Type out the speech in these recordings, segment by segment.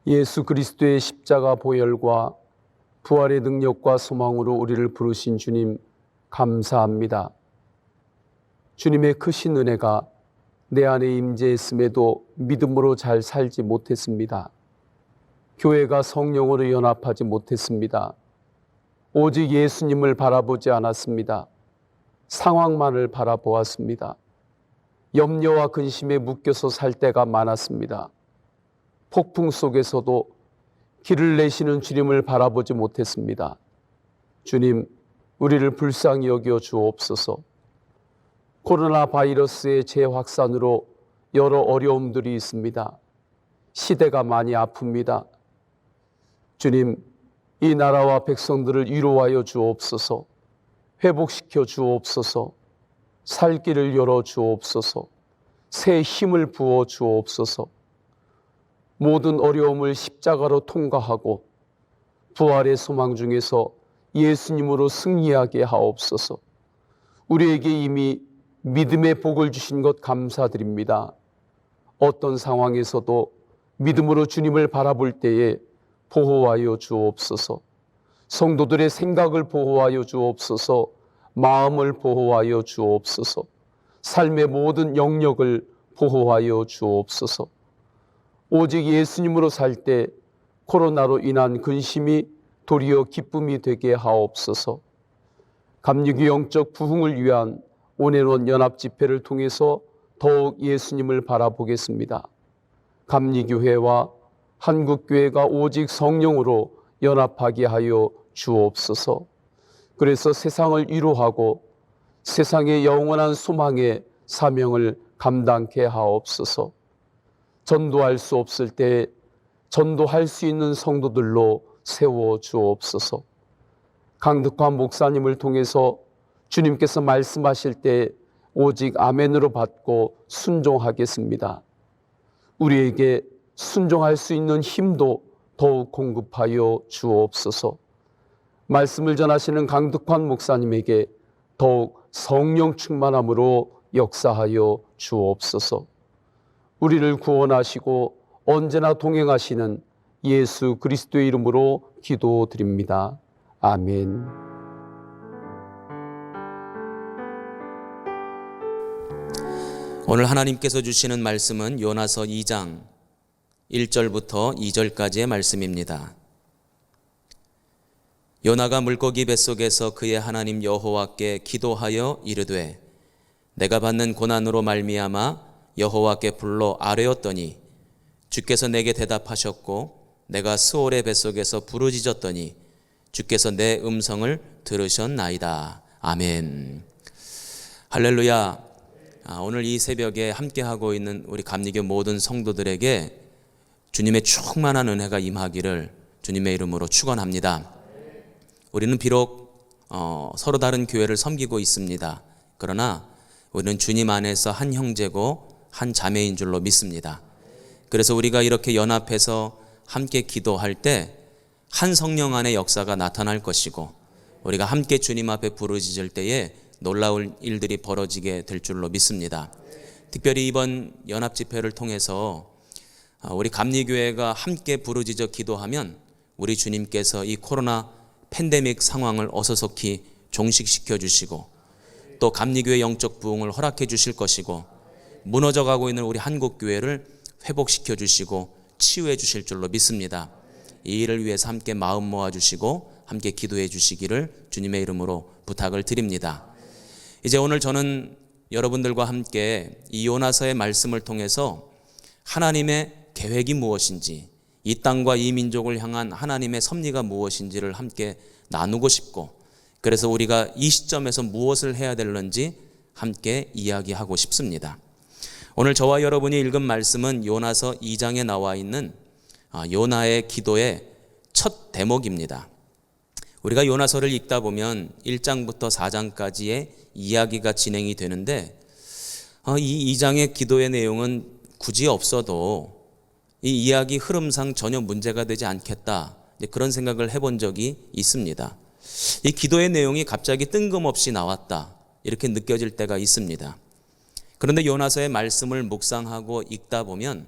예수 그리스도의 십자가 보혈과 부활의 능력과 소망으로 우리를 부르신 주님 감사합니다. 주님의 크신 은혜가 내 안에 임재했음에도 믿음으로 잘 살지 못했습니다. 교회가 성령으로 연합하지 못했습니다. 오직 예수님을 바라보지 않았습니다. 상황만을 바라보았습니다. 염려와 근심에 묶여서 살 때가 많았습니다. 폭풍 속에서도 길을 내시는 주님을 바라보지 못했습니다. 주님, 우리를 불쌍히 여겨 주옵소서. 코로나 바이러스의 재확산으로 여러 어려움들이 있습니다. 시대가 많이 아픕니다. 주님, 이 나라와 백성들을 위로하여 주옵소서. 회복시켜 주옵소서. 살 길을 열어 주옵소서. 새 힘을 부어 주옵소서. 모든 어려움을 십자가로 통과하고 부활의 소망 중에서 예수님으로 승리하게 하옵소서. 우리에게 이미 믿음의 복을 주신 것 감사드립니다. 어떤 상황에서도 믿음으로 주님을 바라볼 때에 보호하여 주옵소서. 성도들의 생각을 보호하여 주옵소서. 마음을 보호하여 주옵소서. 삶의 모든 영역을 보호하여 주옵소서. 오직 예수님으로 살 때 코로나로 인한 근심이 도리어 기쁨이 되게 하옵소서. 감리교 영적 부흥을 위한 온앤원 연합 집회를 통해서 더욱 예수님을 바라보겠습니다. 감리교회와 한국교회가 오직 성령으로 연합하게 하여 주옵소서. 그래서 세상을 위로하고 세상의 영원한 소망의 사명을 감당케 하옵소서. 전도할 수 없을 때 전도할 수 있는 성도들로 세워 주옵소서. 강덕환 목사님을 통해서 주님께서 말씀하실 때 오직 아멘으로 받고 순종하겠습니다. 우리에게 순종할 수 있는 힘도 더욱 공급하여 주옵소서. 말씀을 전하시는 강덕환 목사님에게 더욱 성령 충만함으로 역사하여 주옵소서. 우리를 구원하시고 언제나 동행하시는 예수 그리스도의 이름으로 기도드립니다. 아멘. 오늘 하나님께서 주시는 말씀은 요나서 2장 1절부터 2절까지의 말씀입니다. 요나가 물고기 뱃속에서 그의 하나님 여호와께 기도하여 이르되 내가 받는 고난으로 말미암아 여호와께 불러 아뢰었더니 주께서 내게 대답하셨고 내가 스올의 뱃속에서 부르짖었더니 주께서 내 음성을 들으셨나이다. 아멘. 할렐루야. 오늘 이 새벽에 함께하고 있는 우리 감리교 모든 성도들에게 주님의 충만한 은혜가 임하기를 주님의 이름으로 축원합니다. 우리는 비록 서로 다른 교회를 섬기고 있습니다. 그러나 우리는 주님 안에서 한 형제고 한 자매인 줄로 믿습니다. 그래서 우리가 이렇게 연합해서 함께 기도할 때 한 성령 안의 역사가 나타날 것이고 우리가 함께 주님 앞에 부르짖을 때에 놀라운 일들이 벌어지게 될 줄로 믿습니다. 특별히 이번 연합 집회를 통해서 우리 감리교회가 함께 부르짖어 기도하면 우리 주님께서 이 코로나 팬데믹 상황을 어서속히 종식시켜 주시고 또 감리교회 영적 부흥을 허락해 주실 것이고 무너져가고 있는 우리 한국교회를 회복시켜 주시고 치유해 주실 줄로 믿습니다. 이 일을 위해서 함께 마음 모아 주시고 함께 기도해 주시기를 주님의 이름으로 부탁을 드립니다. 이제 오늘 저는 여러분들과 함께 이 요나서의 말씀을 통해서 하나님의 계획이 무엇인지, 이 땅과 이 민족을 향한 하나님의 섭리가 무엇인지를 함께 나누고 싶고, 그래서 우리가 이 시점에서 무엇을 해야 될는지 함께 이야기하고 싶습니다. 오늘 저와 여러분이 읽은 말씀은 요나서 2장에 나와 있는 요나의 기도의 첫 대목입니다. 우리가 요나서를 읽다 보면 1장부터 4장까지의 이야기가 진행이 되는데 이 2장의 기도의 내용은 굳이 없어도 이 이야기 흐름상 전혀 문제가 되지 않겠다, 그런 생각을 해본 적이 있습니다. 이 기도의 내용이 갑자기 뜬금없이 나왔다, 이렇게 느껴질 때가 있습니다. 그런데 요나서의 말씀을 묵상하고 읽다 보면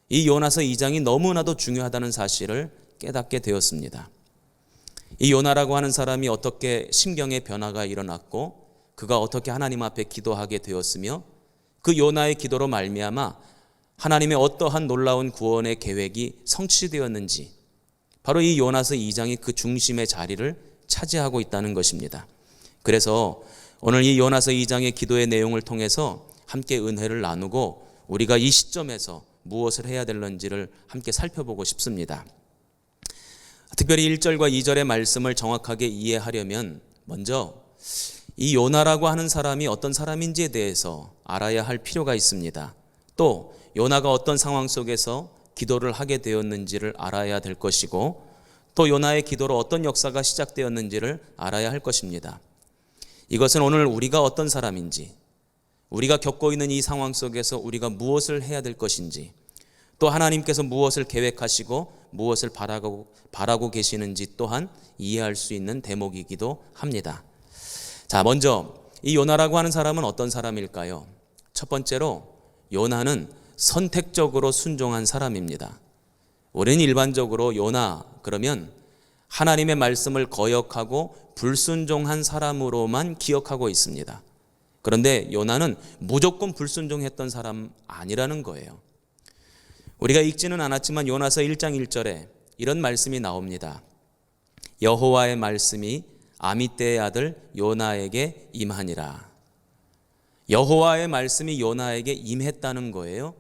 이 요나서 2장이 너무나도 중요하다는 사실을 깨닫게 되었습니다. 이 요나라고 하는 사람이 어떻게 심경의 변화가 일어났고 그가 어떻게 하나님 앞에 기도하게 되었으며 그 요나의 기도로 말미암아 하나님의 어떠한 놀라운 구원의 계획이 성취되었는지 바로 이 요나서 2장이 그 중심의 자리를 차지하고 있다는 것입니다. 그래서 오늘 이 요나서 2장의 기도의 내용을 통해서 함께 은혜를 나누고 우리가 이 시점에서 무엇을 해야 될는지를 함께 살펴보고 싶습니다. 특별히 1절과 2절의 말씀을 정확하게 이해하려면 먼저 이 요나라고 하는 사람이 어떤 사람인지에 대해서 알아야 할 필요가 있습니다. 또 요나가 어떤 상황 속에서 기도를 하게 되었는지를 알아야 될 것이고 또 요나의 기도로 어떤 역사가 시작되었는지를 알아야 할 것입니다. 이것은 오늘 우리가 어떤 사람인지, 우리가 겪고 있는 이 상황 속에서 우리가 무엇을 해야 될 것인지, 또 하나님께서 무엇을 계획하시고 무엇을 바라고 계시는지 또한 이해할 수 있는 대목이기도 합니다. 자, 먼저 이 요나라고 하는 사람은 어떤 사람일까요? 첫 번째로 요나는 선택적으로 순종한 사람입니다. 우리는 일반적으로 요나 그러면 하나님의 말씀을 거역하고 불순종한 사람으로만 기억하고 있습니다. 그런데 요나는 무조건 불순종했던 사람 아니라는 거예요. 우리가 읽지는 않았지만 요나서 1장 1절에 이런 말씀이 나옵니다. 여호와의 말씀이 아미떼의 아들 요나에게 임하니라. 여호와의 말씀이 요나에게 임했다는 거예요.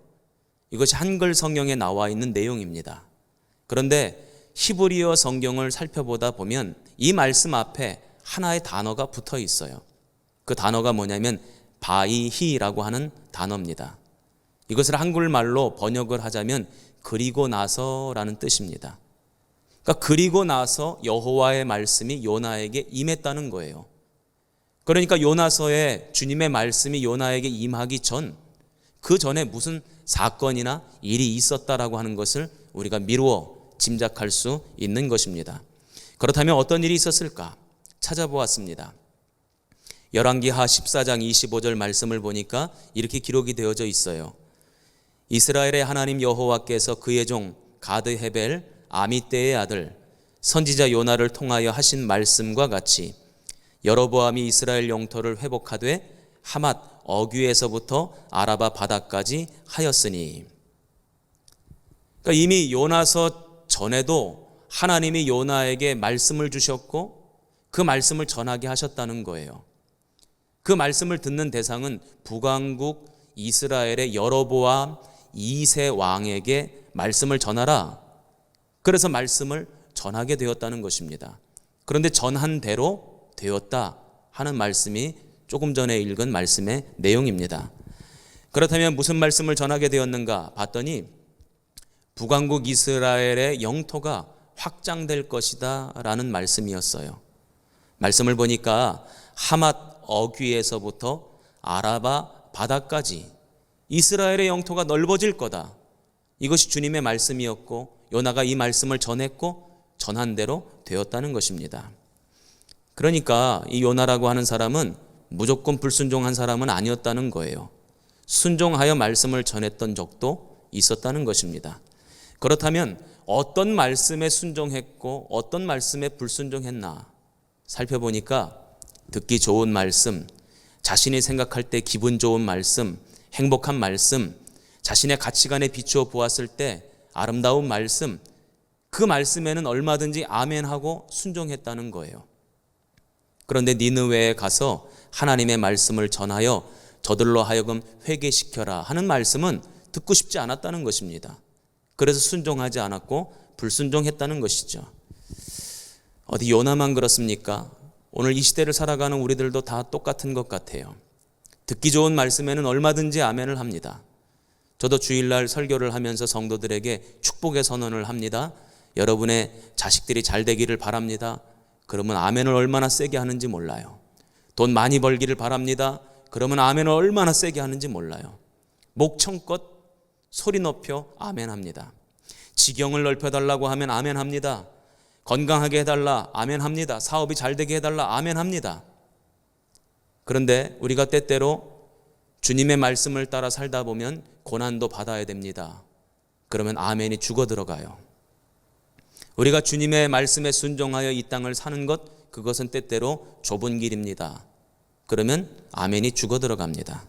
이것이 한글 성경에 나와 있는 내용입니다. 그런데 히브리어 성경을 살펴보다 보면 이 말씀 앞에 하나의 단어가 붙어 있어요. 그 단어가 뭐냐면 바이히라고 하는 단어입니다. 이것을 한글말로 번역을 하자면 그리고 나서라는 뜻입니다. 그러니까 그리고 나서 여호와의 말씀이 요나에게 임했다는 거예요. 그러니까 요나서에 주님의 말씀이 요나에게 임하기 전, 그 전에 무슨 사건이나 일이 있었다라고 하는 것을 우리가 미루어 짐작할 수 있는 것입니다. 그렇다면 어떤 일이 있었을까? 찾아보았습니다. 열왕기하 14장 25절 말씀을 보니까 이렇게 기록이 되어져 있어요. 이스라엘의 하나님 여호와께서 그의 종 가드 헤벨 아미떼의 아들 선지자 요나를 통하여 하신 말씀과 같이 여로보암이 이스라엘 영토를 회복하되 하맛 어귀에서부터 아라바 바다까지 하였으니. 그러니까 이미 요나서 전에도 하나님이 요나에게 말씀을 주셨고 그 말씀을 전하게 하셨다는 거예요. 그 말씀을 듣는 대상은 북왕국 이스라엘의 여로보암 2세 왕에게 말씀을 전하라. 그래서 말씀을 전하게 되었다는 것입니다. 그런데 전한 대로 되었다 하는 말씀이 조금 전에 읽은 말씀의 내용입니다. 그렇다면 무슨 말씀을 전하게 되었는가 봤더니 북왕국 이스라엘의 영토가 확장될 것이다 라는 말씀이었어요. 말씀을 보니까 하맛 어귀에서부터 아라바 바다까지 이스라엘의 영토가 넓어질 거다. 이것이 주님의 말씀이었고 요나가 이 말씀을 전했고 전한 대로 되었다는 것입니다. 그러니까 이 요나라고 하는 사람은 무조건 불순종한 사람은 아니었다는 거예요. 순종하여 말씀을 전했던 적도 있었다는 것입니다. 그렇다면 어떤 말씀에 순종했고 어떤 말씀에 불순종했나 살펴보니까 듣기 좋은 말씀, 자신이 생각할 때 기분 좋은 말씀, 행복한 말씀, 자신의 가치관에 비추어 보았을 때 아름다운 말씀, 그 말씀에는 얼마든지 아멘하고 순종했다는 거예요. 그런데 니느웨에 가서 하나님의 말씀을 전하여 저들로 하여금 회개시켜라 하는 말씀은 듣고 싶지 않았다는 것입니다. 그래서 순종하지 않았고 불순종했다는 것이죠. 어디 요나만 그렇습니까? 오늘 이 시대를 살아가는 우리들도 다 똑같은 것 같아요. 듣기 좋은 말씀에는 얼마든지 아멘을 합니다. 저도 주일날 설교를 하면서 성도들에게 축복의 선언을 합니다. 여러분의 자식들이 잘 되기를 바랍니다. 그러면 아멘을 얼마나 세게 하는지 몰라요. 돈 많이 벌기를 바랍니다. 그러면 아멘을 얼마나 세게 하는지 몰라요. 목청껏 소리 높여 아멘합니다. 지경을 넓혀달라고 하면 아멘합니다. 건강하게 해달라 아멘합니다. 사업이 잘 되게 해달라 아멘합니다. 그런데 우리가 때때로 주님의 말씀을 따라 살다 보면 고난도 받아야 됩니다. 그러면 아멘이 죽어 들어가요. 우리가 주님의 말씀에 순종하여 이 땅을 사는 것, 그것은 때때로 좁은 길입니다. 그러면 아멘이 죽어 들어갑니다.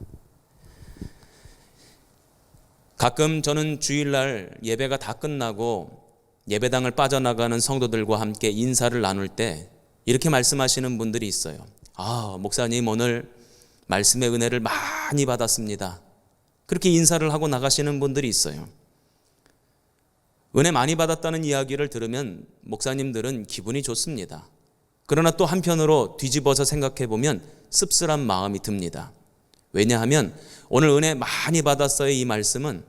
가끔 저는 주일날 예배가 다 끝나고 예배당을 빠져나가는 성도들과 함께 인사를 나눌 때 이렇게 말씀하시는 분들이 있어요. 목사님 오늘 말씀의 은혜를 많이 받았습니다. 그렇게 인사를 하고 나가시는 분들이 있어요. 은혜 많이 받았다는 이야기를 들으면 목사님들은 기분이 좋습니다. 그러나 또 한편으로 뒤집어서 생각해 보면 씁쓸한 마음이 듭니다. 왜냐하면 오늘 은혜 많이 받았어요, 이 말씀은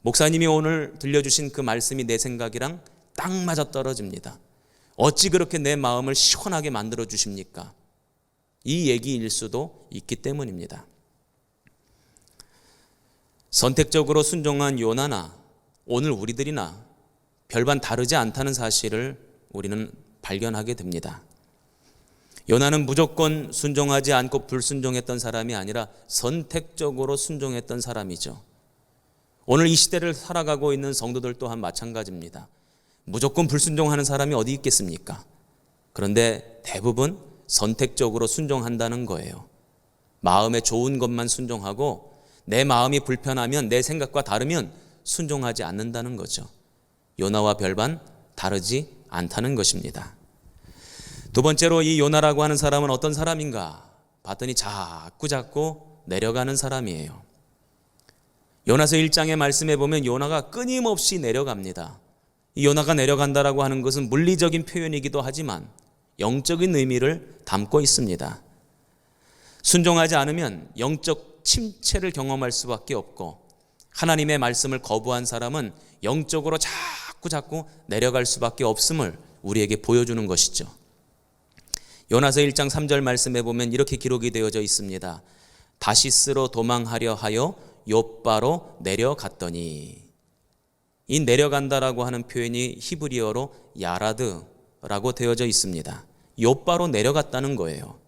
목사님이 오늘 들려주신 그 말씀이 내 생각이랑 딱 맞아 떨어집니다. 어찌 그렇게 내 마음을 시원하게 만들어 주십니까? 이 얘기일 수도 있기 때문입니다. 선택적으로 순종한 요나나 오늘 우리들이나 별반 다르지 않다는 사실을 우리는 발견하게 됩니다. 요나는 무조건 순종하지 않고 불순종했던 사람이 아니라 선택적으로 순종했던 사람이죠. 오늘 이 시대를 살아가고 있는 성도들 또한 마찬가지입니다. 무조건 불순종하는 사람이 어디 있겠습니까? 그런데 대부분 선택적으로 순종한다는 거예요. 마음에 좋은 것만 순종하고 내 마음이 불편하면, 내 생각과 다르면 순종하지 않는다는 거죠. 요나와 별반 다르지 않다는 것입니다. 두 번째로 이 요나라고 하는 사람은 어떤 사람인가 봤더니 자꾸 내려가는 사람이에요. 요나서 1장의 말씀에 보면 요나가 끊임없이 내려갑니다. 이 요나가 내려간다라고 하는 것은 물리적인 표현이기도 하지만 영적인 의미를 담고 있습니다. 순종하지 않으면 영적 침체를 경험할 수밖에 없고, 하나님의 말씀을 거부한 사람은 영적으로 자꾸 내려갈 수밖에 없음을 우리에게 보여주는 것이죠. 요나서 1장 3절 말씀에 보면 이렇게 기록이 되어져 있습니다. 다시스로 도망하려 하여 욥바로 내려갔더니, 이 내려간다라고 하는 표현이 히브리어로 야라드라고 되어져 있습니다. 욥바로 내려갔다는 거예요.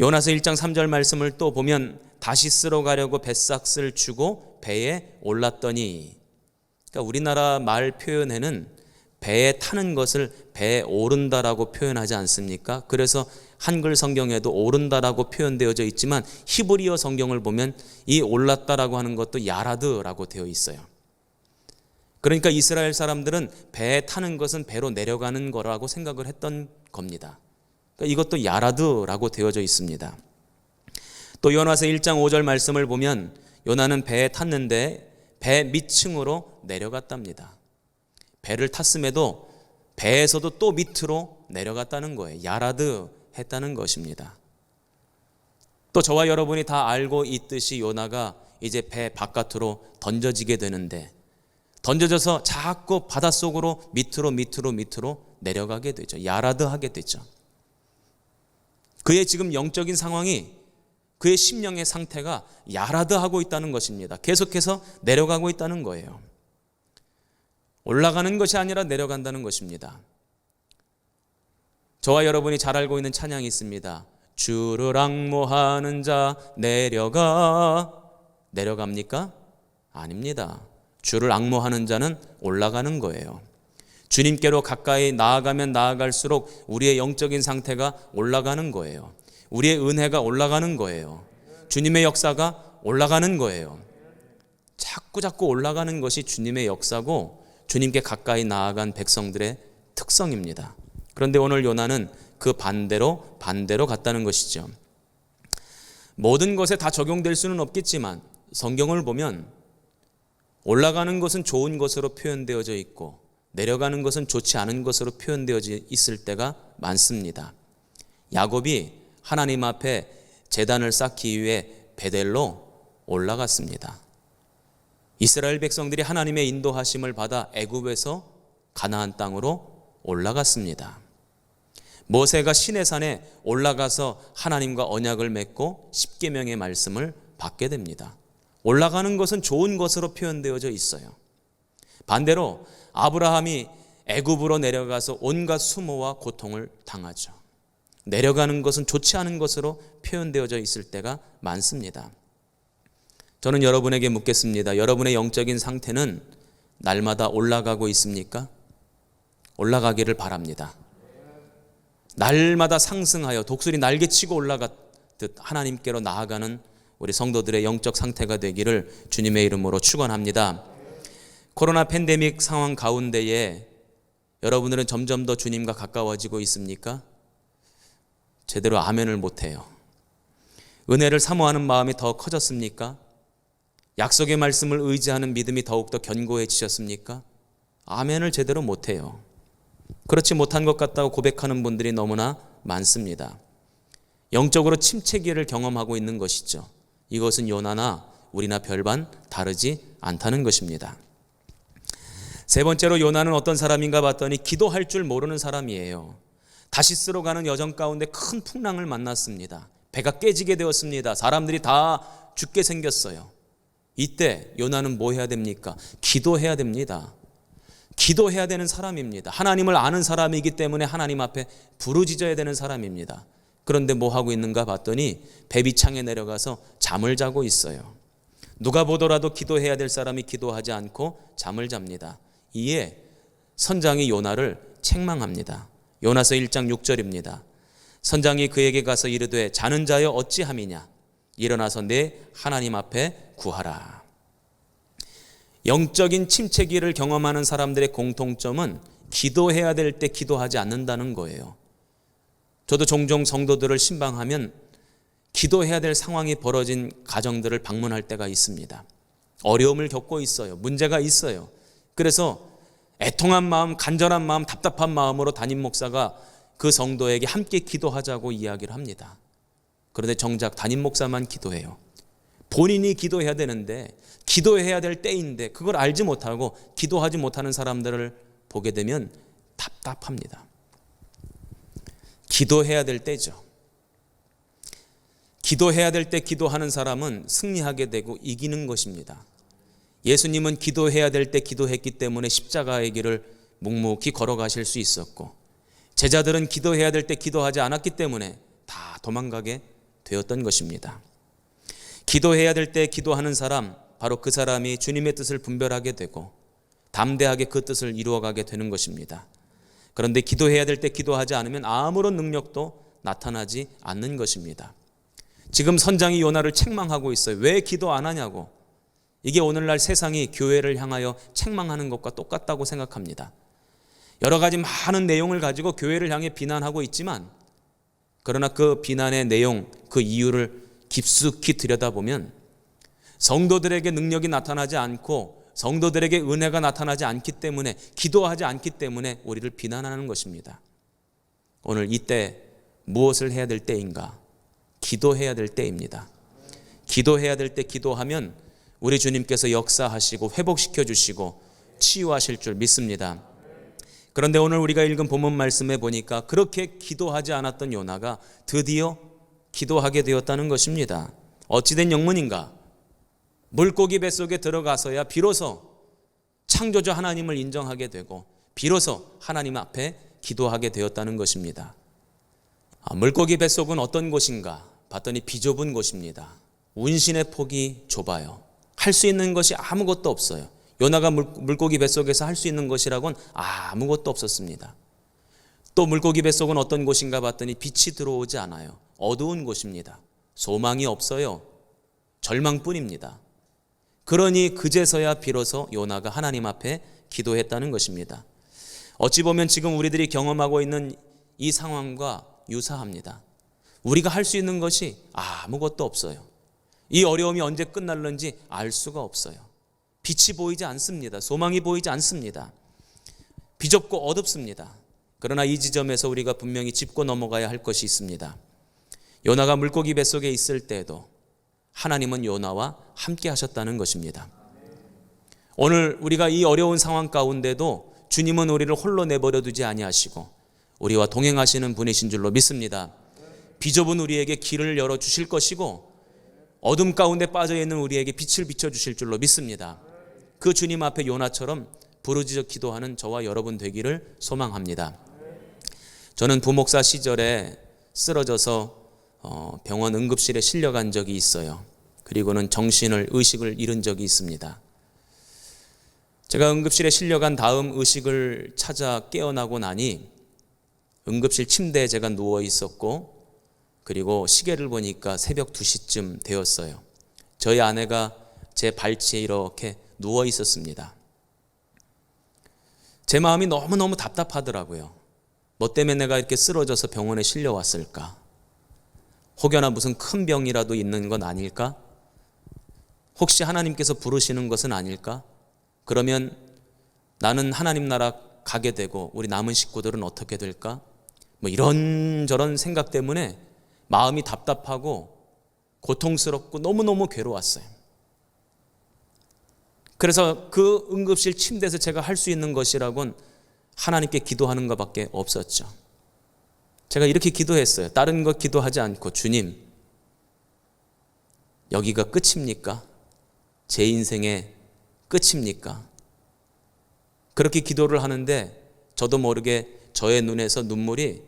요나서 1장 3절 말씀을 또 보면 다시스로 가려고 뱃삭스를 주고 배에 올랐더니, 그러니까 우리나라 말 표현에는 배에 타는 것을 배에 오른다라고 표현하지 않습니까? 그래서 한글 성경에도 오른다라고 표현되어져 있지만 히브리어 성경을 보면 이 올랐다라고 하는 것도 야라드라고 되어 있어요. 그러니까 이스라엘 사람들은 배에 타는 것은 배로 내려가는 거라고 생각을 했던 겁니다. 그러니까 이것도 야라드라고 되어져 있습니다. 또 요나서 1장 5절 말씀을 보면 요나는 배에 탔는데 배 밑층으로 내려갔답니다. 배를 탔음에도 배에서도 또 밑으로 내려갔다는 거예요. 야라드 했다는 것입니다. 또 저와 여러분이 다 알고 있듯이 요나가 이제 배 바깥으로 던져지게 되는데, 던져져서 자꾸 바닷속으로 밑으로 내려가게 되죠. 야라드 하게 되죠. 그의 지금 영적인 상황이, 그의 심령의 상태가 야라드 하고 있다는 것입니다. 계속해서 내려가고 있다는 거예요. 올라가는 것이 아니라 내려간다는 것입니다. 저와 여러분이 잘 알고 있는 찬양이 있습니다. 주를 앙모하는 자 내려갑니까? 아닙니다. 주를 앙모하는 자는 올라가는 거예요. 주님께로 가까이 나아가면 나아갈수록 우리의 영적인 상태가 올라가는 거예요. 우리의 은혜가 올라가는 거예요. 주님의 역사가 올라가는 거예요. 자꾸 올라가는 것이 주님의 역사고 주님께 가까이 나아간 백성들의 특성입니다. 그런데 오늘 요나는 그 반대로 갔다는 것이죠. 모든 것에 다 적용될 수는 없겠지만 성경을 보면 올라가는 것은 좋은 것으로 표현되어져 있고 내려가는 것은 좋지 않은 것으로 표현되어져 있을 때가 많습니다. 야곱이 하나님 앞에 제단을 쌓기 위해 베델로 올라갔습니다. 이스라엘 백성들이 하나님의 인도하심을 받아 애굽에서 가나안 땅으로 올라갔습니다. 모세가 시내산에 올라가서 하나님과 언약을 맺고 십계명의 말씀을 받게 됩니다. 올라가는 것은 좋은 것으로 표현되어져 있어요. 반대로 아브라함이 애굽으로 내려가서 온갖 수모와 고통을 당하죠. 내려가는 것은 좋지 않은 것으로 표현되어져 있을 때가 많습니다. 저는 여러분에게 묻겠습니다. 여러분의 영적인 상태는 날마다 올라가고 있습니까? 올라가기를 바랍니다. 날마다 상승하여 독수리 날개치고 올라가듯 하나님께로 나아가는 우리 성도들의 영적 상태가 되기를 주님의 이름으로 축원합니다. 코로나 팬데믹 상황 가운데에 여러분들은 점점 더 주님과 가까워지고 있습니까? 제대로 아멘을 못해요. 은혜를 사모하는 마음이 더 커졌습니까? 약속의 말씀을 의지하는 믿음이 더욱더 견고해지셨습니까? 아멘을 제대로 못해요. 그렇지 못한 것 같다고 고백하는 분들이 너무나 많습니다. 영적으로 침체기를 경험하고 있는 것이죠. 이것은 요나나 우리나 별반 다르지 않다는 것입니다. 세 번째로 요나는 어떤 사람인가 봤더니 기도할 줄 모르는 사람이에요. 다시스로 가는 여정 가운데 큰 풍랑을 만났습니다. 배가 깨지게 되었습니다. 사람들이 다 죽게 생겼어요. 이때 요나는 뭐 해야 됩니까? 기도해야 됩니다. 기도해야 되는 사람입니다. 하나님을 아는 사람이기 때문에 하나님 앞에 부르짖어야 되는 사람입니다. 그런데 뭐 하고 있는가 봤더니 배 밑창에 내려가서 잠을 자고 있어요. 누가 보더라도 기도해야 될 사람이 기도하지 않고 잠을 잡니다. 이에 선장이 요나를 책망합니다. 요나서 1장 6절입니다. 선장이 그에게 가서 이르되 자는 자여 어찌함이냐 일어나서 내 하나님 앞에 구하라. 영적인 침체기를 경험하는 사람들의 공통점은 기도해야 될 때 기도하지 않는다는 거예요. 저도 종종 성도들을 신방하면 기도해야 될 상황이 벌어진 가정들을 방문할 때가 있습니다. 어려움을 겪고 있어요. 문제가 있어요. 그래서 애통한 마음, 간절한 마음, 답답한 마음으로 담임 목사가 그 성도에게 함께 기도하자고 이야기를 합니다. 그런데 정작 담임 목사만 기도해요. 본인이 기도해야 되는데, 기도해야 될 때인데 그걸 알지 못하고 기도하지 못하는 사람들을 보게 되면 답답합니다. 기도해야 될 때죠. 기도해야 될 때 기도하는 사람은 승리하게 되고 이기는 것입니다. 예수님은 기도해야 될 때 기도했기 때문에 십자가의 길을 묵묵히 걸어가실 수 있었고, 제자들은 기도해야 될 때 기도하지 않았기 때문에 다 도망가게 되었던 것입니다. 기도해야 될 때 기도하는 사람, 바로 그 사람이 주님의 뜻을 분별하게 되고 담대하게 그 뜻을 이루어가게 되는 것입니다. 그런데 기도해야 될 때 기도하지 않으면 아무런 능력도 나타나지 않는 것입니다. 지금 선장이 요나를 책망하고 있어요. 왜 기도 안 하냐고. 이게 오늘날 세상이 교회를 향하여 책망하는 것과 똑같다고 생각합니다. 여러 가지 많은 내용을 가지고 교회를 향해 비난하고 있지만, 그러나 그 비난의 내용, 그 이유를 깊숙이 들여다보면 성도들에게 능력이 나타나지 않고 성도들에게 은혜가 나타나지 않기 때문에, 기도하지 않기 때문에 우리를 비난하는 것입니다. 오늘 이때 무엇을 해야 될 때인가? 기도해야 될 때입니다. 기도해야 될 때 기도하면 우리 주님께서 역사하시고 회복시켜 주시고 치유하실 줄 믿습니다. 그런데 오늘 우리가 읽은 본문 말씀에 보니까 그렇게 기도하지 않았던 요나가 드디어 기도하게 되었다는 것입니다. 어찌된 영문인가? 물고기 뱃속에 들어가서야 비로소 창조주 하나님을 인정하게 되고 비로소 하나님 앞에 기도하게 되었다는 것입니다. 물고기 뱃속은 어떤 곳인가 봤더니 비좁은 곳입니다. 운신의 폭이 좁아요. 할 수 있는 것이 아무것도 없어요. 요나가 물고기 뱃속에서 할 수 있는 것이라고는 아무것도 없었습니다. 또 물고기 뱃속은 어떤 곳인가 봤더니 빛이 들어오지 않아요. 어두운 곳입니다. 소망이 없어요. 절망뿐입니다. 그러니 그제서야 비로소 요나가 하나님 앞에 기도했다는 것입니다. 어찌 보면 지금 우리들이 경험하고 있는 이 상황과 유사합니다. 우리가 할 수 있는 것이 아무것도 없어요. 이 어려움이 언제 끝날는지 알 수가 없어요. 빛이 보이지 않습니다. 소망이 보이지 않습니다. 비좁고 어둡습니다. 그러나 이 지점에서 우리가 분명히 짚고 넘어가야 할 것이 있습니다. 요나가 물고기 뱃속에 있을 때에도 하나님은 요나와 함께 하셨다는 것입니다. 오늘 우리가 이 어려운 상황 가운데도 주님은 우리를 홀로 내버려 두지 아니하시고 우리와 동행하시는 분이신 줄로 믿습니다. 비좁은 우리에게 길을 열어주실 것이고 어둠 가운데 빠져있는 우리에게 빛을 비춰주실 줄로 믿습니다. 그 주님 앞에 요나처럼 부르짖어 기도하는 저와 여러분 되기를 소망합니다. 저는 부목사 시절에 쓰러져서 병원 응급실에 실려간 적이 있어요. 그리고는 의식을 잃은 적이 있습니다. 제가 응급실에 실려간 다음 의식을 찾아 깨어나고 나니 응급실 침대에 제가 누워 있었고, 그리고 시계를 보니까 새벽 2시쯤 되었어요. 저희 아내가 제 발치에 이렇게 누워 있었습니다. 제 마음이 너무너무 답답하더라고요. 뭐 때문에 내가 이렇게 쓰러져서 병원에 실려왔을까? 혹여나 무슨 큰 병이라도 있는 건 아닐까? 혹시 하나님께서 부르시는 것은 아닐까? 그러면 나는 하나님 나라 가게 되고 우리 남은 식구들은 어떻게 될까? 뭐 이런저런 생각 때문에 마음이 답답하고 고통스럽고 너무너무 괴로웠어요. 그래서 그 응급실 침대에서 제가 할 수 있는 것이라곤 하나님께 기도하는 것밖에 없었죠. 제가 이렇게 기도했어요. 다른 거 기도하지 않고, 주님, 여기가 끝입니까? 제 인생의 끝입니까? 그렇게 기도를 하는데 저도 모르게 저의 눈에서 눈물이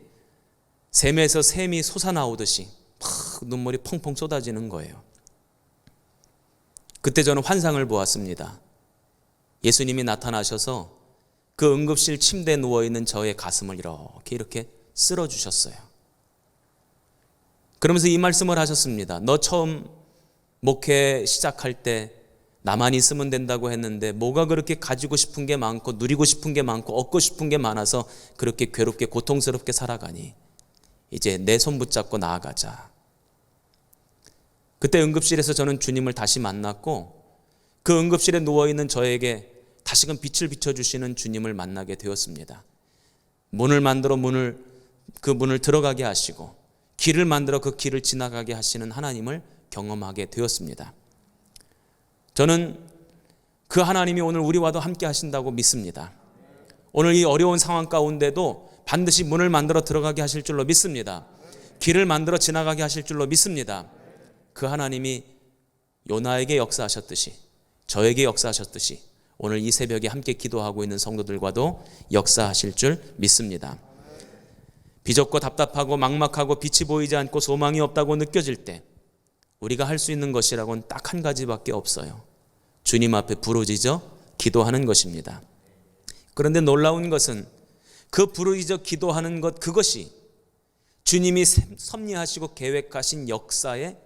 샘에서 샘이 솟아나오듯이 막 눈물이 펑펑 쏟아지는 거예요. 그때 저는 환상을 보았습니다. 예수님이 나타나셔서 그 응급실 침대에 누워있는 저의 가슴을 이렇게 쓸어주셨어요. 그러면서 이 말씀을 하셨습니다. 너 처음 목회 시작할 때 나만 있으면 된다고 했는데 뭐가 그렇게 가지고 싶은 게 많고 누리고 싶은 게 많고 얻고 싶은 게 많아서 그렇게 괴롭게 고통스럽게 살아가니? 이제 내 손 붙잡고 나아가자. 그때 응급실에서 저는 주님을 다시 만났고, 그 응급실에 누워있는 저에게 다시금 빛을 비춰주시는 주님을 만나게 되었습니다. 문을 만들어 그 문을 들어가게 하시고, 길을 만들어 그 길을 지나가게 하시는 하나님을 경험하게 되었습니다. 저는 그 하나님이 오늘 우리와도 함께 하신다고 믿습니다. 오늘 이 어려운 상황 가운데도 반드시 문을 만들어 들어가게 하실 줄로 믿습니다. 길을 만들어 지나가게 하실 줄로 믿습니다. 그 하나님이 요나에게 역사하셨듯이, 저에게 역사하셨듯이 오늘 이 새벽에 함께 기도하고 있는 성도들과도 역사하실 줄 믿습니다. 비좁고 답답하고 막막하고 빛이 보이지 않고 소망이 없다고 느껴질 때 우리가 할 수 있는 것이라고는 딱 한 가지밖에 없어요. 주님 앞에 부르짖어 기도하는 것입니다. 그런데 놀라운 것은 그 부르짖어 기도하는 것, 그것이 주님이 섭리하시고 계획하신 역사의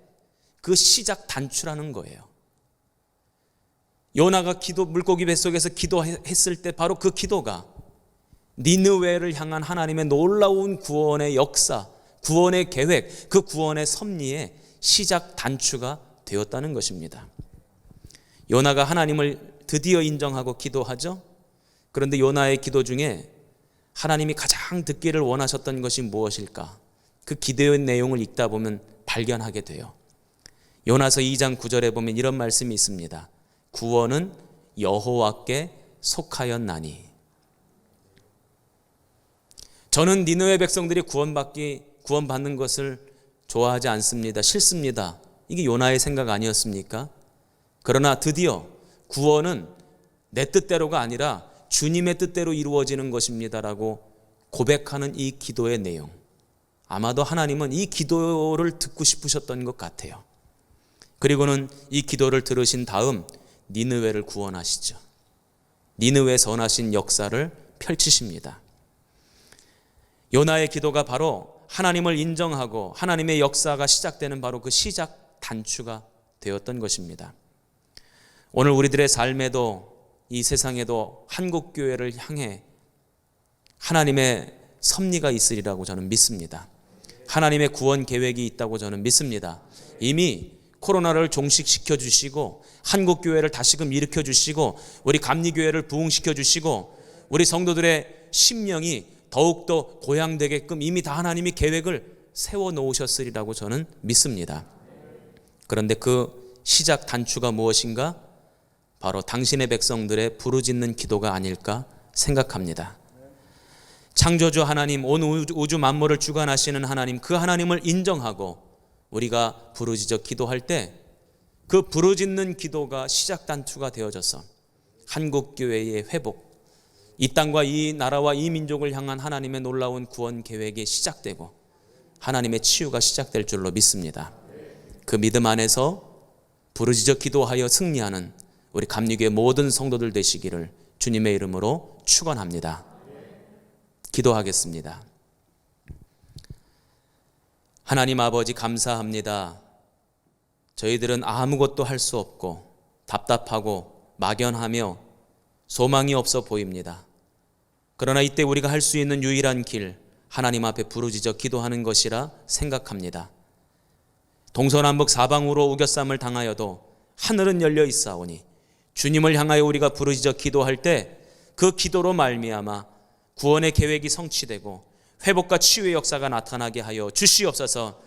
그 시작 단추라는 거예요. 요나가 물고기 뱃속에서 기도했을 때 바로 그 기도가 니느웨를 향한 하나님의 놀라운 구원의 역사, 구원의 계획, 그 구원의 섭리의 시작 단추가 되었다는 것입니다. 요나가 하나님을 드디어 인정하고 기도하죠. 그런데 요나의 기도 중에 하나님이 가장 듣기를 원하셨던 것이 무엇일까? 그 기도의 내용을 읽다 보면 발견하게 돼요. 요나서 2장 9절에 보면 이런 말씀이 있습니다. 구원은 여호와께 속하였나니. 저는 니느웨 백성들이 구원받는 것을 좋아하지 않습니다. 싫습니다. 이게 요나의 생각 아니었습니까? 그러나 드디어 구원은 내 뜻대로가 아니라 주님의 뜻대로 이루어지는 것입니다라고 고백하는 이 기도의 내용, 아마도 하나님은 이 기도를 듣고 싶으셨던 것 같아요. 그리고는 이 기도를 들으신 다음 니느웨를 구원하시죠. 니느웨 선하신 역사를 펼치십니다. 요나의 기도가 바로 하나님을 인정하고 하나님의 역사가 시작되는 바로 그 시작 단추가 되었던 것입니다. 오늘 우리들의 삶에도 이 세상에도 한국교회를 향해 하나님의 섭리가 있으리라고 저는 믿습니다. 하나님의 구원 계획이 있다고 저는 믿습니다. 이미 코로나를 종식시켜 주시고 한국교회를 다시금 일으켜 주시고 우리 감리교회를 부흥시켜 주시고 우리 성도들의 심령이 더욱더 고향되게끔 이미 다 하나님이 계획을 세워놓으셨으리라고 저는 믿습니다. 그런데 그 시작 단추가 무엇인가? 바로 당신의 백성들의 부르짖는 기도가 아닐까 생각합니다. 창조주 하나님, 온 우주 만물을 주관하시는 하나님, 그 하나님을 인정하고 우리가 부르짖어 기도할 때 그 부르짖는 기도가 시작 단추가 되어져서 한국교회의 회복, 이 땅과 이 나라와 이 민족을 향한 하나님의 놀라운 구원 계획이 시작되고 하나님의 치유가 시작될 줄로 믿습니다. 그 믿음 안에서 부르짖어 기도하여 승리하는 우리 감리교회 모든 성도들 되시기를 주님의 이름으로 축원합니다. 기도하겠습니다. 하나님 아버지, 감사합니다. 저희들은 아무것도 할 수 없고 답답하고 막연하며 소망이 없어 보입니다. 그러나 이때 우리가 할 수 있는 유일한 길, 하나님 앞에 부르짖어 기도하는 것이라 생각합니다. 동서남북 사방으로 우겨쌈을 당하여도 하늘은 열려 있사오니 주님을 향하여 우리가 부르짖어 기도할 때 그 기도로 말미암아 구원의 계획이 성취되고 회복과 치유의 역사가 나타나게 하여 주시옵소서.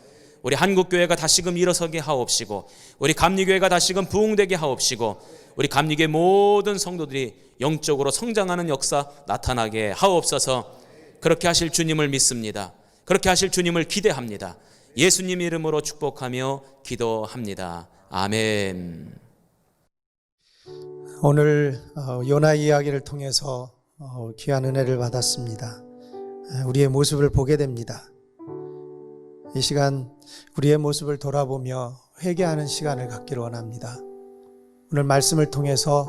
우리 한국교회가 다시금 일어서게 하옵시고, 우리 감리교회가 다시금 부흥되게 하옵시고, 우리 감리교회 모든 성도들이 영적으로 성장하는 역사 나타나게 하옵소서. 그렇게 하실 주님을 믿습니다. 그렇게 하실 주님을 기대합니다. 예수님 이름으로 축복하며 기도합니다. 아멘. 오늘 요나 이야기를 통해서 귀한 은혜를 받았습니다. 우리의 모습을 보게 됩니다. 이 시간 우리의 모습을 돌아보며 회개하는 시간을 갖기를 원합니다. 오늘 말씀을 통해서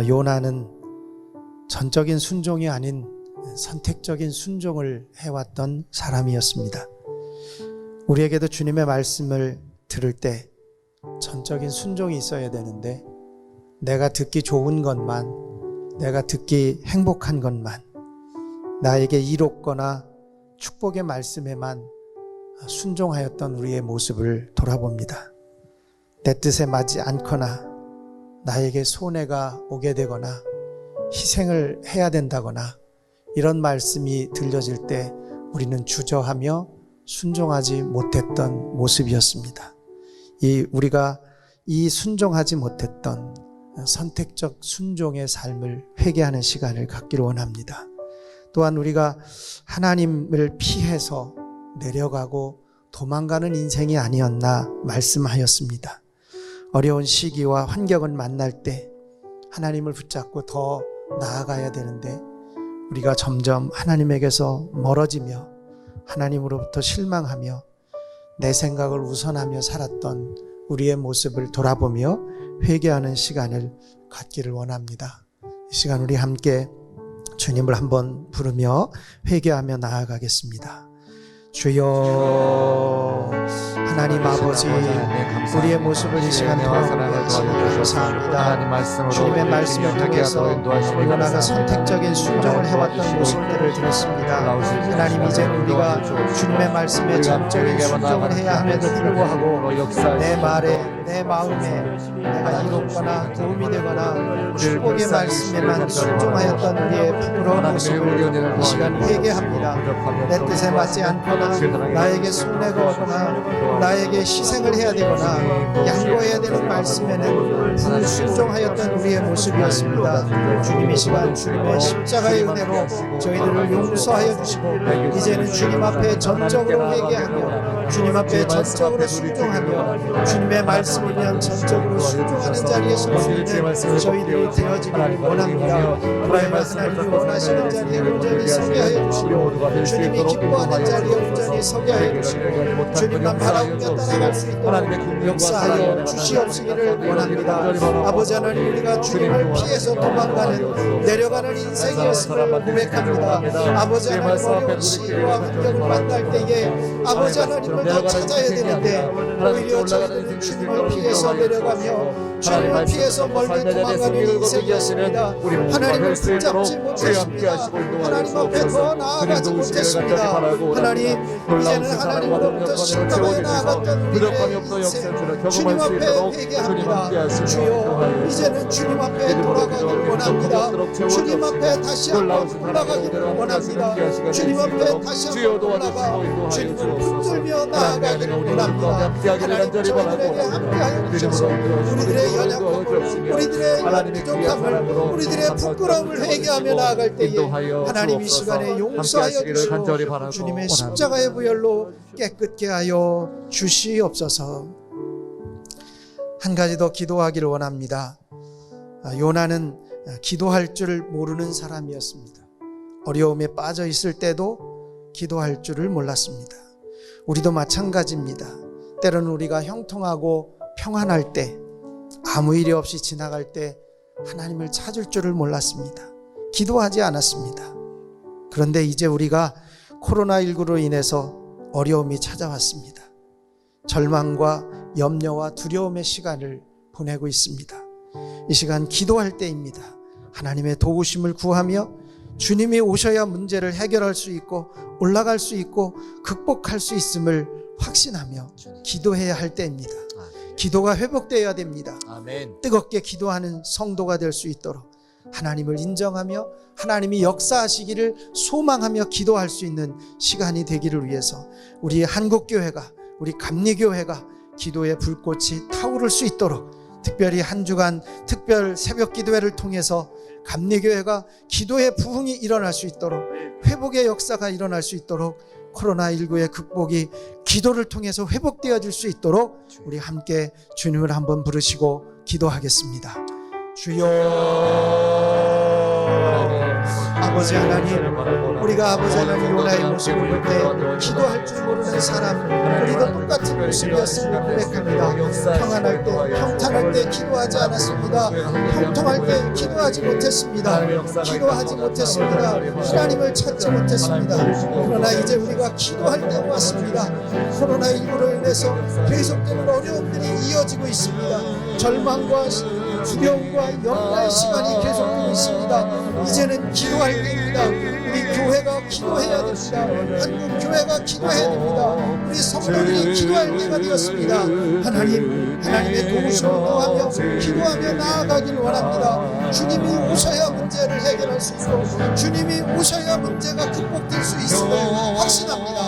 요나는 전적인 순종이 아닌 선택적인 순종을 해왔던 사람이었습니다. 우리에게도 주님의 말씀을 들을 때 전적인 순종이 있어야 되는데, 내가 듣기 좋은 것만, 내가 듣기 행복한 것만, 나에게 이롭거나 축복의 말씀에만 순종하였던 우리의 모습을 돌아봅니다. 내 뜻에 맞지 않거나 나에게 손해가 오게 되거나 희생을 해야 된다거나 이런 말씀이 들려질 때 우리는 주저하며 순종하지 못했던 모습이었습니다. 우리가 이 순종하지 못했던 선택적 순종의 삶을 회개하는 시간을 갖기를 원합니다. 또한 우리가 하나님을 피해서 내려가고 도망가는 인생이 아니었나 말씀하였습니다. 어려운 시기와 환경을 만날 때 하나님을 붙잡고 더 나아가야 되는데, 우리가 점점 하나님에게서 멀어지며 하나님으로부터 실망하며 내 생각을 우선하며 살았던 우리의 모습을 돌아보며 회개하는 시간을 갖기를 원합니다. 이 시간 우리 함께 주님을 한번 부르며 회개하며 나아가겠습니다. 주여, 하나님 아버지, 우리의 모습을 이 시간 돌아보며 감사합니다. 주님의 말씀을 통해서 요나가 선택적인 순종을 해왔던 모습들을 들었습니다. 하나님, 이제 우리가 주님의 말씀에 전적인 순종을 해야 함에도 불구하고 내 말에, 내 마음에 내가 이롭거나 도움이 되거나 축복의 말씀에만 순종하였던 우리의 부끄러운 모습을 이 시간 회개합니다. 내 뜻에 맞지 않거나 나에게 손해가 오거나 나에게 희생을 해야 되거나 양보해야 되는 말씀에는 불순종하였던 우리의 모습이었습니다. 주님, 이 시간 주님의 십자가의 은혜로 저희들을 용서하여 주시고, 이제는 주님 앞에 전적으로 회개하며 주님 앞에 전적으로 순종하며 주님의 말씀이면 전적으로 순종하는 자리에 설 수 있는 저희들이 되어지기를 원합니다. 그러면 하나님이 원하시는 자리에 온전히 서게 하여 주시고, 주님이 기뻐하는 자리에 온전히 서게 하여 주시고, 주님만 바라보며 따라갈 수 있도록 역사하여 주시옵시기를 원합니다. 아버지 하나님, 우리가 주님을 피해서 도망가는 내려가는 인생이었음을 고백합니다. 아버지 하나님, 어려운 시기와 환경을 만날 때에 아버지 하나님을 더 찾아야 되는데 오히려 저희들은 주님을 피해서 내려가며 주님을 피해서 멀리 도망가는 인생이었습니다. 하나님을 붙잡지 못했습니다. 하나님 앞에 더 나아가지 못했습니다. 하나님, 이제는 하나님으로부터 심각하게 나아갔던 우리의 인생 주님 앞에 회개합니다. 주여, 이제는 주님 앞에 돌아가기를 원합니다. 주님 앞에 다시 한번 올라가기를 원합니다. 주님 앞에 다시 한번 올라가 주님을 붙들며 나아가기를 원합니다. 하나님, 저희들에게 함께하여 주셔서 우리들의 연약함을, 우리들의 부족함을, 우리들의 부끄러움을 회개하며 나아갈 때에 하나님, 이 시간에 용서하여 주시고 주님의 십자가의 부혈로 깨끗게 하여 주시옵소서. 한 가지 더 기도하기를 원합니다. 요나는 기도할 줄 모르는 사람이었습니다. 어려움에 빠져 있을 때도 기도할 줄을 몰랐습니다. 우리도 마찬가지입니다. 때로는 우리가 형통하고 평안할 때, 아무 일이 없이 지나갈 때 하나님을 찾을 줄을 몰랐습니다. 기도하지 않았습니다. 그런데 이제 우리가 코로나19로 인해서 어려움이 찾아왔습니다. 절망과 염려와 두려움의 시간을 보내고 있습니다. 이 시간 기도할 때입니다. 하나님의 도우심을 구하며 주님이 오셔야 문제를 해결할 수 있고 올라갈 수 있고 극복할 수 있음을 확신하며 기도해야 할 때입니다. 기도가 회복되어야 됩니다. 뜨겁게 기도하는 성도가 될 수 있도록 하나님을 인정하며 하나님이 역사하시기를 소망하며 기도할 수 있는 시간이 되기를 위해서 우리 한국교회가, 우리 감리교회가 기도의 불꽃이 타오를 수 있도록 특별히 한 주간 특별 새벽 기도회를 통해서 감리교회가 기도의 부흥이 일어날 수 있도록, 회복의 역사가 일어날 수 있도록, 코로나19의 극복이 기도를 통해서 회복되어질 수 있도록 우리 함께 주님을 한번 부르시고 기도하겠습니다. 주여, 아버지 하나님, 우리가 아버지 하나님 요나의 모습을 볼 때 기도할 줄 모르는 사람, 우리도 똑같은 모습이었음을 고백합니다. 평안할 때, 평탄할 때 기도하지 않았습니다. 형통할 때 기도하지 못했습니다. 기도하지 못했습니다. 하나님을 찾지 못했습니다. 그러나 이제 우리가 기도할 때가 왔습니다. 코로나19로 인해서 계속되는 어려움들이 이어지고 있습니다. 절망과 두려움과 염려의 시간이 계속되고 있습니다. 이제는 기도할 때입니다. 우리 교회가 기도해야 됩니다. 한국 교회가 기도해야 됩니다. 우리 성도들이 기도할 때가 되었습니다. 하나님의 도우심을 구하며 기도하며 나아가기를 원합니다. 주님이 오셔야 문제를 해결할 수 있고 주님이 오셔야 문제가 극복될 수 있음을 확신합니다.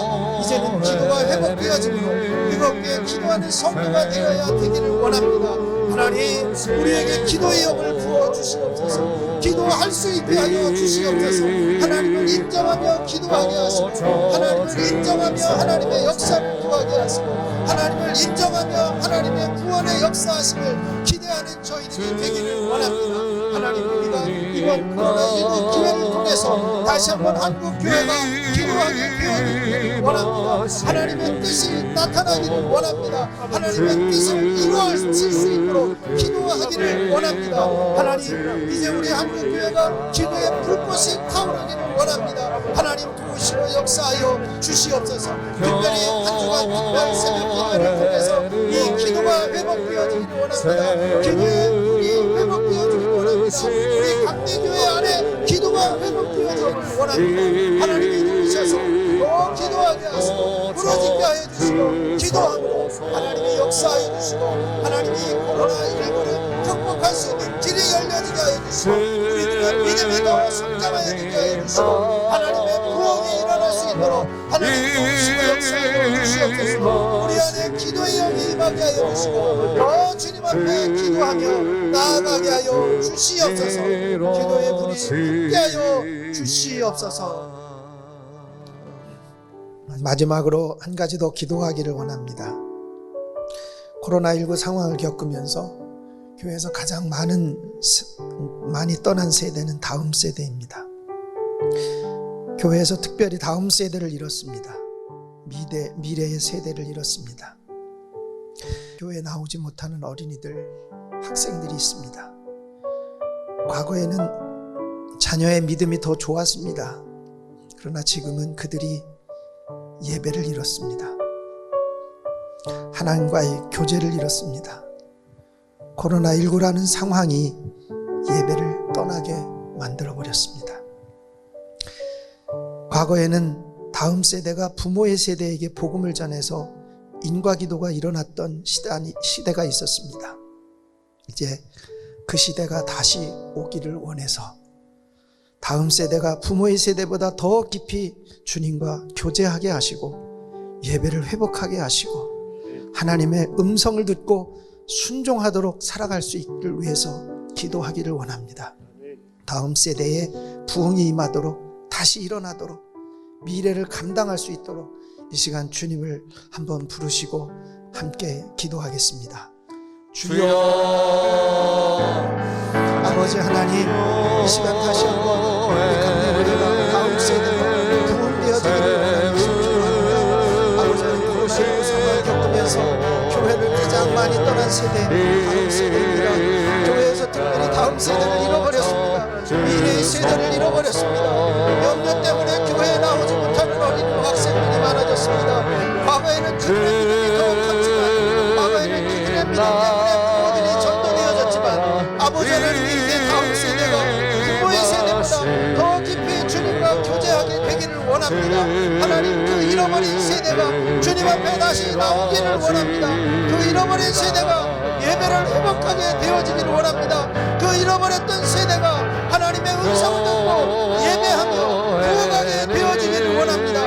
이제는 기도가 회복되어지므로 뜨겁게 기도하는 성도가 되어야 되기를 원합니다. 하나님, 우리에게 기도의 영을 부어주시옵소서. 기도할 수 있게 하여 주시옵소서. 하나님을 인정하며 기도하게 하시고 하나님을 인정하며 하나님의 역사를 구하게 하시고 하나님을 인정하며 하나님의 구원의 역사하심을 기대하는 저희들이 되기를 원합니다. 하나님, 우리가 이번 코로나19 기회를 통해서 다시 한번 한국교회가 기도하게 되어지기를 원합니다. 하나님의 뜻이 나타나기를 원합니다. 하나님의 뜻을 이루어질 수 있도록 기도하기를 원합니다. 하나님, 이제 우리 한국교회가 기도의 불꽃이 타오르기를 원합니다. 하나님, 도우시고 역사하여 주시옵소서. 특별히 한 주간 특별 새벽 기도를 통해서 이 기도가 회복되어지기를 원합니다. 기도의 불이 회복되어지기를 원합니다. 우리 감리교회 안에 기도가 회복되어지기를 원합니다. 하나님이 도우셔서 더 기도하게 하시고 부러지게 하여 주시고 기도함으로 하나님이 역사하여 주시고 하나님이 코로나19를 극복할 수 있는 길이 열려지게 하여 주시고 우리들의 믿음이 더 성장하게 하여 주시고 하나님의 부흥이 일어날 수 있도록 하나님 도우시고 역사하여 주시옵소서. 우리 안에 기도의 영이 임하게 하여 주시고 더 주님 앞에 기도하며 나아가게 하여 주시옵소서. 기도의 불이 붙게 하여 주시옵소서. 마지막으로 한 가지 더 기도하기를 원합니다. 코로나19 상황을 겪으면서 교회에서 가장 많이 떠난 세대는 다음 세대입니다. 교회에서 특별히 다음 세대를 잃었습니다. 미래의 세대를 잃었습니다. 교회에 나오지 못하는 어린이들, 학생들이 있습니다. 과거에는 자녀의 믿음이 더 좋았습니다. 그러나 지금은 그들이 예배를 잃었습니다. 하나님과의 교제를 잃었습니다. 코로나19라는 상황이 예배를 떠나게 만들어버렸습니다. 과거에는 다음 세대가 부모의 세대에게 복음을 전해서 인과기도가 일어났던 시대가 있었습니다. 이제 그 시대가 다시 오기를 원해서 다음 세대가 부모의 세대보다 더 깊이 주님과 교제하게 하시고 예배를 회복하게 하시고 하나님의 음성을 듣고 순종하도록 살아갈 수 있기를 위해서 기도하기를 원합니다. 다음 세대에 부흥이 임하도록 다시 일어나도록 미래를 감당할 수 있도록 이 시간 주님을 한번 부르시고 함께 기도하겠습니다. 주여, 아버지 하나님, 이 시간 다시 한번 우리 감리교회가 다음 세대가 부흥되어지기를 원합니다. 아버지 하나님, 코로나19 상황을 겪으면서 교회를 가장 많이 떠난 세대, 다음 세대입니다. 교회에서 특별히 다음 세대를 잃어버렸습니다. 미래의 세대를 원하십니다. 과거에는 그들의 믿음이 더 컸지만, 과거에는 그들의 믿음 때문에 부모들이 전도되어졌지만, 아버지 하나님 이제 다음 세대가 부모의 세대보다 더 깊이 주님과 교제하게 되기를 원합니다. 하나님, 그 잃어버린 세대가 주님 앞에 다시 나오기를 원합니다. 그 잃어버린 세대가 예배를 회복하게 되어지기를 원합니다. 그 잃어버렸던 세대가 하나님의 음성을 듣고 예배하며 구원하게 되어지기를 원합니다.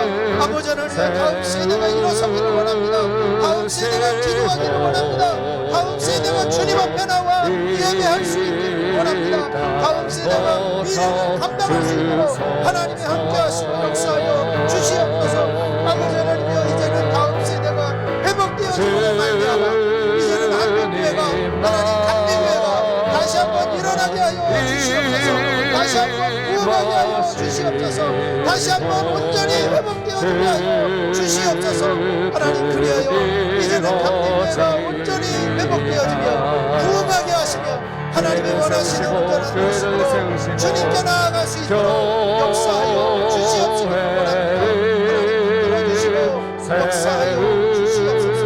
아버지 하나님, 다음 세대가 일어서기를 원합니다. 다음 세대가 기도하기를 원합니다. 다음 세대가 주님 앞에 나와 예배할 수 있기를 원합니다. 다음 세대가 미래를 감당할 수 있도록 하나님이 함께하시고 역사하여 주시옵소서. 아버지 하나님이여, 이제는 다음 세대가 회복되어지고 말미암아 이제는 한국교회가, 하나님 강대교회가 다시 한번 일어나게 하여 주시옵소서. 다시 한번 구원하게 하여 주시옵소서. 다시 한번 온전히 회복되어지게 하여 주시옵소서. 하나님, 그리하여 이제는 강대교회가 온전히 회복되어지며 구원하게 하시며 하나님이 원하시는 온전한 모습으로 주님께 나아갈 수 있도록 역사하여 주시옵시기 원합니다. 하나님, 들어주시고 역사하여 주시옵소서.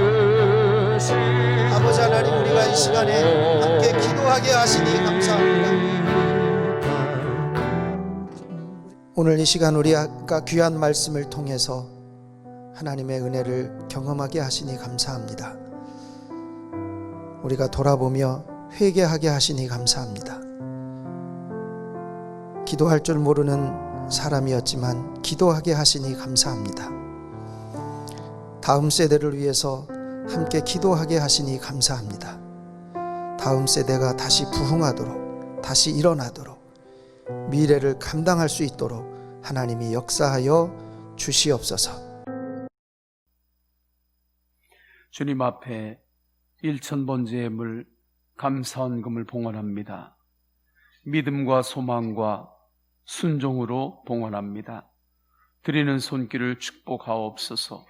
아버지 하나님, 우리가 이 시간에 함께 기도하게 하시니 감사합니다. 오늘 이 시간 우리가 귀한 말씀을 통해서 하나님의 은혜를 경험하게 하시니 감사합니다. 우리가 돌아보며 회개하게 하시니 감사합니다. 기도할 줄 모르는 사람이었지만 기도하게 하시니 감사합니다. 다음 세대를 위해서 함께 기도하게 하시니 감사합니다. 다음 세대가 다시 부흥하도록, 다시 일어나도록, 미래를 감당할 수 있도록 하나님이 역사하여 주시옵소서. 주님 앞에 1000번째 물 감사헌금을 봉헌합니다. 믿음과 소망과 순종으로 봉헌합니다. 드리는 손길을 축복하옵소서.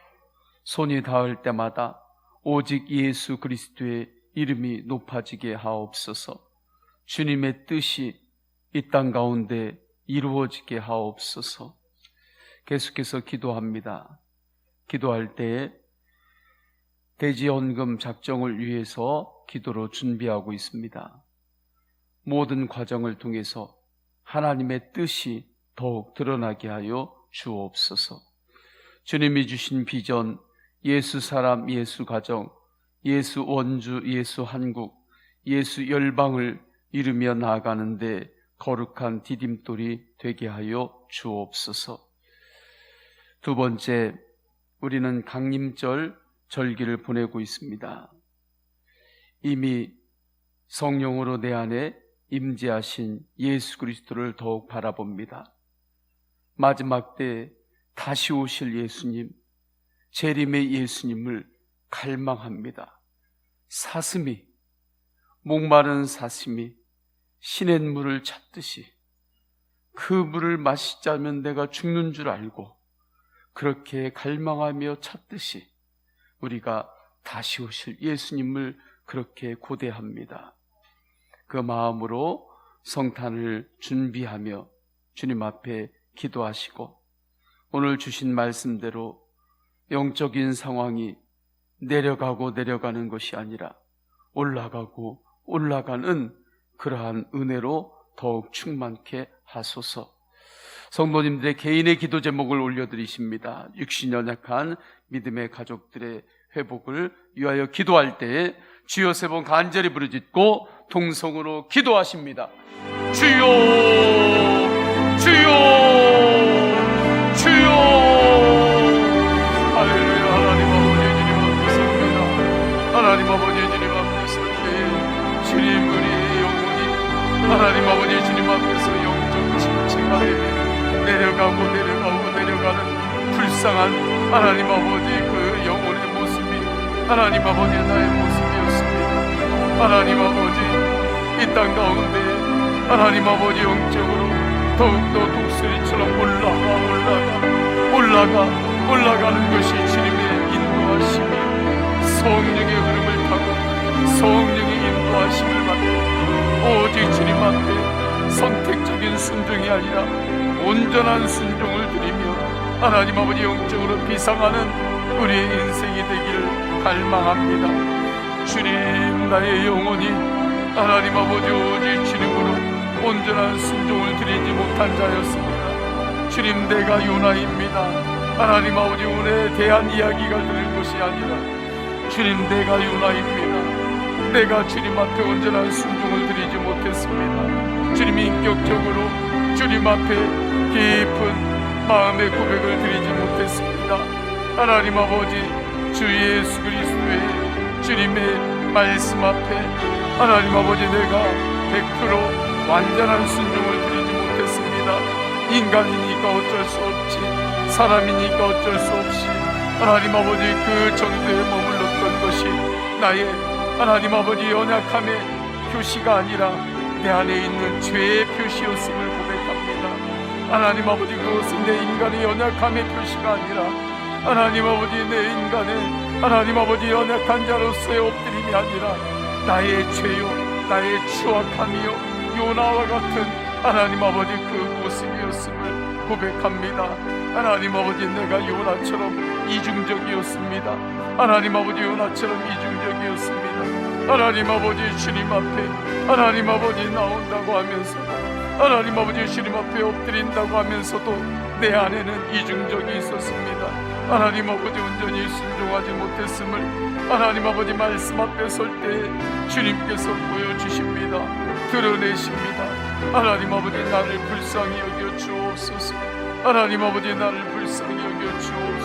손이 닿을 때마다 오직 예수 그리스도의 이름이 높아지게 하옵소서. 주님의 뜻이 이 땅 가운데 이루어지게 하옵소서. 계속해서 기도합니다. 기도할 때에 대지헌금 작정을 위해서 기도로 준비하고 있습니다. 모든 과정을 통해서 하나님의 뜻이 더욱 드러나게 하여 주옵소서. 주님이 주신 비전, 예수 사람, 예수 가정, 예수 원주, 예수 한국, 예수 열방을 이루며 나아가는데 거룩한 디딤돌이 되게 하여 주옵소서. 두 번째, 우리는 강림절 절기를 보내고 있습니다. 이미 성령으로 내 안에 임재하신 예수 그리스도를 더욱 바라봅니다. 마지막 때 다시 오실 예수님, 재림의 예수님을 갈망합니다. 사슴이, 목마른 사슴이 시냇물을 찾듯이 그 물을 마시자면 내가 죽는 줄 알고 그렇게 갈망하며 찾듯이 우리가 다시 오실 예수님을 그렇게 고대합니다. 그 마음으로 성탄을 준비하며 주님 앞에 기도하시고, 오늘 주신 말씀대로 영적인 상황이 내려가고 내려가는 것이 아니라 올라가고 올라가는 그러한 은혜로 더욱 충만케 하소서. 성도님들의 개인의 기도 제목을 올려드리십니다. 육신 연약한 믿음의 가족들의 회복을 위하여 기도할 때에 주여 세 번 간절히 부르짖고 통성으로 기도하십니다. 주여, 주여, 주여. 할렐루야. 하나님 아버지 주님 앞에 섭니다. 하나님 아버지 주님 앞에 섭니다. 주님, 우리의 영혼이 하나님 아버지 주님 앞에서 영적 침체가 내려가는 불쌍한 하나님 아버지 그 영혼의 모습이 하나님 아버지 나의 모습이었습니다. 하나님 아버지, 이 땅 가운데 하나님 아버지 영적으로 더욱더 독수리처럼 올라가는 것이 주님의 인도하심이, 성령의 흐름을 타고 성령의 인도하심을 받고 오직 주님 앞에 선택적인 순종이 아니라 온전한 순종을 드리며 하나님 아버지 영적으로 비상하는 우리의 인생이 되기를 갈망합니다. 주님, 나의 영혼이 하나님 아버지 오직 주님으로 온전한 순종을 드리지 못한 자였습니다. 주님, 내가 요나입니다. 하나님 아버지 오늘에 대한 이야기가 들을 것이 아니라 주님, 내가 요나입니다. 내가 주님 앞에 온전한 순종을 드리지 못했습니다. 주님이 인격적으로 주님 앞에 깊은 마음의 고백을 드리지 못했습니다. 하나님 아버지, 주 예수 그리스도의 주님의 말씀 앞에 하나님 아버지 내가 100% 완전한 순종을 드리지 못했습니다. 인간이니까 어쩔 수 없지, 사람이니까 어쩔 수 없이 하나님 아버지 그 정도에 머물렀던 것이 나의 하나님 아버지 연약함의 표시가 아니라 내 안에 있는 죄의 표시였음을 고백합니다. 하나님 아버지, 그것은 내 인간의 연약함의 표시가 아니라 하나님 아버지 내 인간의 하나님 아버지 연약한 자로서의 엎드림이 아니라 나의 죄요, 나의 추악함이요, 요나와 같은 하나님 아버지 그 모습이었음을 고백합니다. 하나님 아버지, 내가 요나처럼 이중적이었습니다. 하나님 아버지, 요나처럼 이중적이었습니다. 하나님 아버지, 주님 앞에 하나님 아버지 나온다고 하면서도 하나님 아버지 주님 앞에 엎드린다고 하면서도 내 안에는 이중적이 있었습니다. 하나님 아버지 온전히 순종하지 못했음을 하나님 아버지 말씀 앞에 설 때 주님께서 보여주십니다. 드러내십니다. 하나님 아버지, 나를 불쌍히 여겨 주옵소서. 하나님 아버지, 나를 불쌍히 여겨 주옵소서.